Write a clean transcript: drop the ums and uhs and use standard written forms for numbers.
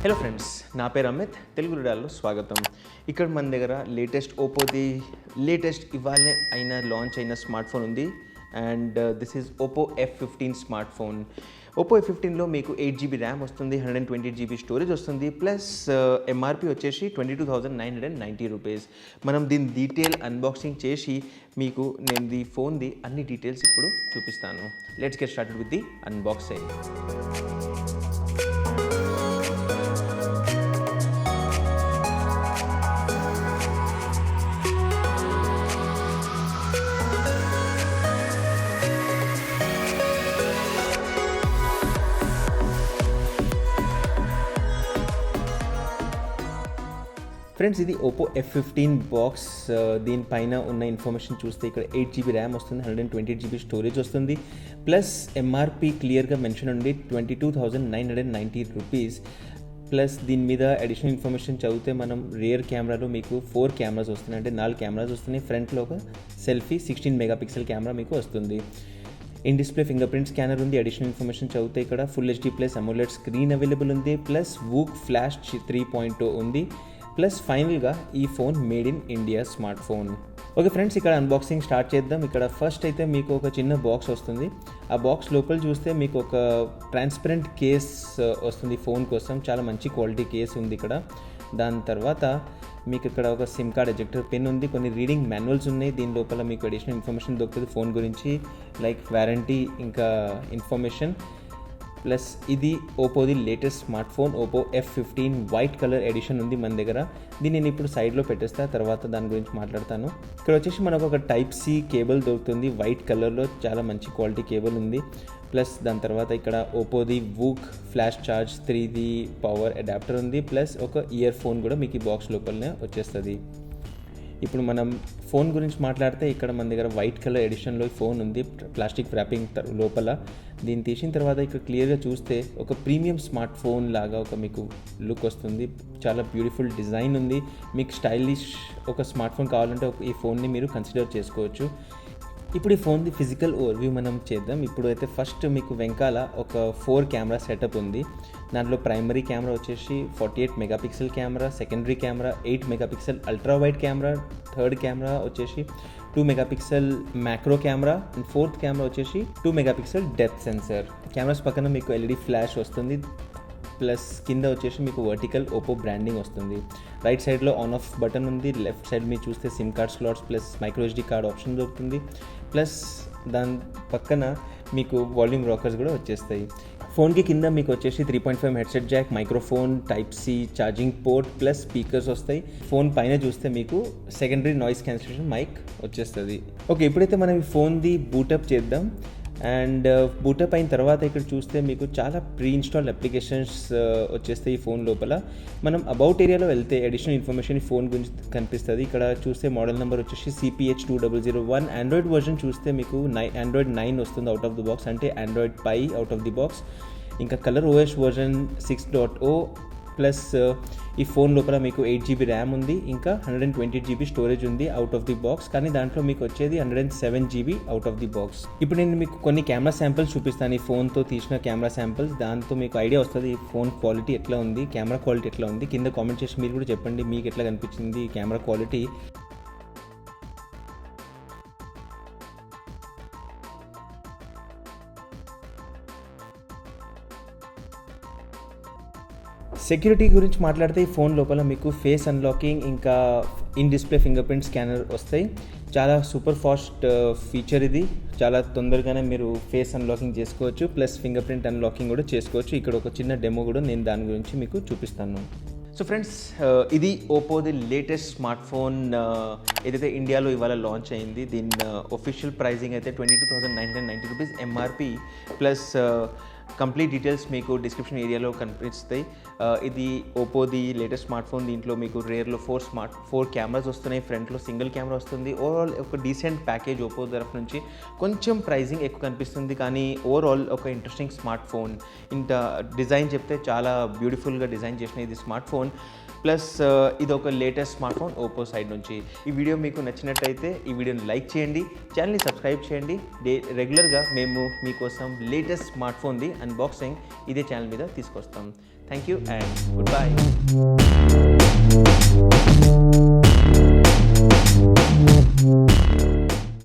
Hello friends, నా పేరు అమిత్. తెలుగు రీడాల్లో స్వాగతం. ఇక్కడ మన దగ్గర ఓప్పోది లేటెస్ట్ ఇవాళ లాంచ్ అయిన స్మార్ట్ ఫోన్ ఉంది. And this is OPPO F15 smart phone. OPPO F15లో మీకు 8GB ర్యామ్ వస్తుంది, 128GB స్టోరేజ్ వస్తుంది, ప్లస్ ఎంఆర్పి వచ్చేసి 22,990 రూపీస్. మనం దీని డీటెయిల్ అన్బాక్సింగ్ చేసి మీకు నేను ఈ ఫోన్ది అన్ని డీటెయిల్స్ ఇప్పుడు చూపిస్తాను. Let's get started with the unboxing. Friends, ఇది OPPO F15 బాక్స్. దీనిపైన ఉన్న ఇన్ఫర్మేషన్ చూస్తే ఇక్కడ 8GB ర్యామ్ వస్తుంది, 128GB స్టోరేజ్ వస్తుంది, ప్లస్ ఎంఆర్పి క్లియర్గా మెన్షన్ ఉంది 22,990 రూపీస్. ప్లస్ దీని మీద అడిషనల్ ఇన్ఫర్మేషన్ చదివితే మనం రియర్ కెమెరాలో మీకు 4 కెమెరాస్ వస్తున్నాయి, అంటే 4 కెమెరాస్ వస్తున్నాయి. ఫ్రంట్లో ఒక సెల్ఫీ 16 మెగాపిక్సెల్ కెమెరా మీకు వస్తుంది. In display finger print scanner ఉంది. అడిషనల్ ఇన్ఫర్మేషన్ చదివితే ఇక్కడ full HD plus AMOLED screen available ఉంది, ప్లస్ వూక్ ఫ్లాష్ 3.0 ఉంది, ప్లస్ ఫైనల్గా ఈ phone made in India smart phone. Okay friends, ఇక్కడ అన్బాక్సింగ్ స్టార్ట్ చేద్దాం. ఇక్కడ ఫస్ట్ అయితే మీకు ఒక చిన్న బాక్స్ వస్తుంది. ఆ బాక్స్ లోపల చూస్తే మీకు ఒక ట్రాన్స్పరెంట్ కేస్ వస్తుంది ఫోన్ కోసం. చాలా మంచి క్వాలిటీ కేస్ ఉంది ఇక్కడ. దాని తర్వాత మీకు ఇక్కడ ఒక సిమ్ కార్డ్ ఎజెక్టర్ పిన్ ఉంది, కొన్ని రీడింగ్ మాన్యువల్స్ ఉన్నాయి. దీని లోపల మీకు అడిషనల్ ఇన్ఫర్మేషన్ దొరుకుతుంది ఫోన్ గురించి, లైక్ వారంటీ, ఇంకా ఇన్ఫర్మేషన్. ప్లస్ ఇది ఓప్పోది latest smart phone OPPO F15 white colour edition ఉంది మన దగ్గర. దీన్ని నేను ఇప్పుడు సైడ్లో పెట్టేస్తా, తర్వాత దాని గురించి మాట్లాడతాను. ఇక్కడ వచ్చేసి మనకు ఒక టైప్ C కేబుల్ దొరుకుతుంది వైట్ కలర్లో, చాలా మంచి క్వాలిటీ కేబుల్ ఉంది. ప్లస్ దాని తర్వాత ఇక్కడ ఓప్పోది VOOC flash charge 3D power adapter ఉంది, ప్లస్ ఒక ఇయర్ ఫోన్ కూడా మీకు ఈ బాక్స్ లోపలనే వచ్చేస్తుంది. ఇప్పుడు మనం ఫోన్ గురించి మాట్లాడితే ఇక్కడ మన దగ్గర వైట్ కలర్ ఎడిషన్లో ఫోన్ ఉంది, ప్లాస్టిక్ ర్యాపింగ్ లోపల. దీన్ని తీసిన తర్వాత ఇక్కడ క్లియర్గా చూస్తే ఒక ప్రీమియం స్మార్ట్ ఫోన్ లాగా ఒక మీకు లుక్ వస్తుంది. చాలా బ్యూటిఫుల్ డిజైన్ ఉంది. మీకు స్టైలిష్ ఒక స్మార్ట్ ఫోన్ కావాలంటే ఈ ఫోన్ని మీరు కన్సిడర్ చేసుకోవచ్చు. ఇప్పుడు ఈ ఫోన్ది ఫిజికల్ ఓవర్వ్యూ మనం చేద్దాం. ఇప్పుడు అయితే ఫస్ట్ మీకు వెనకాల ఒక 4 కెమెరా సెటప్ ఉంది. దాంట్లో ప్రైమరీ కెమెరా వచ్చేసి 48 megapixel camera, secondary camera 8 megapixel ultra wide camera, third camera వచ్చేసి 2 megapixel macro camera, and fourth camera వచ్చేసి 2 మెగాపిక్సెల్ డెప్త్ సెన్సర్. కెమెరాస్ పక్కన మీకు LED ఫ్లాష్ వస్తుంది, ప్లస్ కింద వచ్చేసి మీకు వర్టికల్ OPPO బ్రాండింగ్ వస్తుంది. రైట్ సైడ్లో ఆన్ ఆఫ్ బటన్ ఉంది, లెఫ్ట్ సైడ్ మీరు చూస్తే SIM card slots plus micro SD card option దొరుకుతుంది. ప్లస్ దాని పక్కన మీకు వాల్యూమ్ రాకర్స్ కూడా వచ్చేస్తాయి. ఫోన్కి కింద మీకు వచ్చేసి 3.5 headset Jack, microphone, type C charging port, plus speakers వస్తాయి. ఫోన్ పైన చూస్తే మీకు సెకండరీ నాయిస్ క్యాన్సిలేషన్ మైక్ వచ్చేస్తుంది. ఓకే, ఇప్పుడైతే మనం ఈ ఫోన్ది బూటప్ చేద్దాం. అండ్ బూటప్ అయిన తర్వాత ఇక్కడ చూస్తే మీకు చాలా ప్రీ ఇన్స్టాల్ అప్లికేషన్స్ వచ్చేస్తాయి ఈ ఫోన్ లోపల. మనం అబౌట్ ఏరియాలో వెళ్తే అడిషనల్ ఇన్ఫర్మేషన్ ఈ ఫోన్ గురించి కనిపిస్తుంది. ఇక్కడ చూస్తే మోడల్ నెంబర్ వచ్చేసి CPH2001. ఆండ్రాయిడ్ వర్జన్ చూస్తే మీకు Android 9 వస్తుంది అవుట్ ఆఫ్ ది బాక్స్, అంటే Android Pie out of the box. ఇంకా కలర్ OS వర్జన్ 6.0. ప్లస్ ఈ ఫోన్ లోపల మీకు 8GB ర్యామ్ ఉంది, ఇంకా 128GB స్టోరేజ్ ఉంది అవుట్ ఆఫ్ ది బాక్స్. కానీ దాంట్లో మీకు వచ్చేది 107GB out of the box. ఇప్పుడు నేను మీకు కొన్ని కెమెరా శాంపిల్స్ చూపిస్తాను, ఈ ఫోన్తో తీసిన కెమెరా శాంపిల్స్. దాంతో మీకు ఐడియా వస్తుంది ఈ ఫోన్ క్వాలిటీ ఎట్లా ఉంది, కెమెరా క్వాలిటీ ఎట్లా ఉంది. కింద కామెంట్ చేసి మీరు కూడా చెప్పండి మీకు ఎట్లా కనిపించింది ఈ కెమెరా క్వాలిటీ. సెక్యూరిటీ గురించి మాట్లాడితే ఈ ఫోన్ లోపల మీకు ఫేస్ అన్లాకింగ్, ఇంకా in display finger print scanner వస్తాయి. చాలా సూపర్ ఫాస్ట్ ఫీచర్ ఇది. చాలా తొందరగానే మీరు ఫేస్ అన్లాకింగ్ చేసుకోవచ్చు, ప్లస్ ఫింగర్ ప్రింట్ అన్లాకింగ్ కూడా చేసుకోవచ్చు. ఇక్కడ ఒక చిన్న డెమో కూడా నేను దాని గురించి మీకు చూపిస్తాను. సో ఫ్రెండ్స్, ఇది ఓప్పోది లేటెస్ట్ స్మార్ట్ ఫోన్ ఏదైతే ఇండియాలో ఇవాళ లాంచ్ అయింది. దీని ఒఫిషియల్ ప్రైజింగ్ అయితే 22,990 rupees MRP, plus complete details మీకు డిస్క్రిప్షన్ ఏరియాలో కనిపిస్తాయి. ఇది ఓప్పోది లేటెస్ట్ స్మార్ట్ ఫోన్. దీంట్లో మీకు రేర్లో 4 కెమెరాస్ వస్తున్నాయి, ఫ్రంట్లో సింగిల్ కెమెరా వస్తుంది. ఓవరాల్ ఒక డీసెంట్ ప్యాకేజ్ ఓప్పో తరఫు నుంచి. కొంచెం ప్రైజింగ్ ఎక్కువ కనిపిస్తుంది, కానీ ఓవరాల్ ఒక ఇంట్రెస్టింగ్ స్మార్ట్ ఫోన్. ఇంత డిజైన్ చెప్తే చాలా బ్యూటిఫుల్గా డిజైన్ చేసిన ఇది స్మార్ట్ ఫోన్. ప్లస్ ఇది ఒక latest smart phone Oppo side నుంచి. ఈ వీడియో మీకు నచ్చినట్టయితే ఈ వీడియోని లైక్ చేయండి, ఛానల్ని సబ్స్క్రైబ్ చేయండి. రెగ్యులర్గా మేము మీకోసం లేటెస్ట్ స్మార్ట్ ఫోన్ది అన్బాక్సింగ్ ఇదే ఛానల్ మీద తీసుకొస్తాం. Thank you and good bye.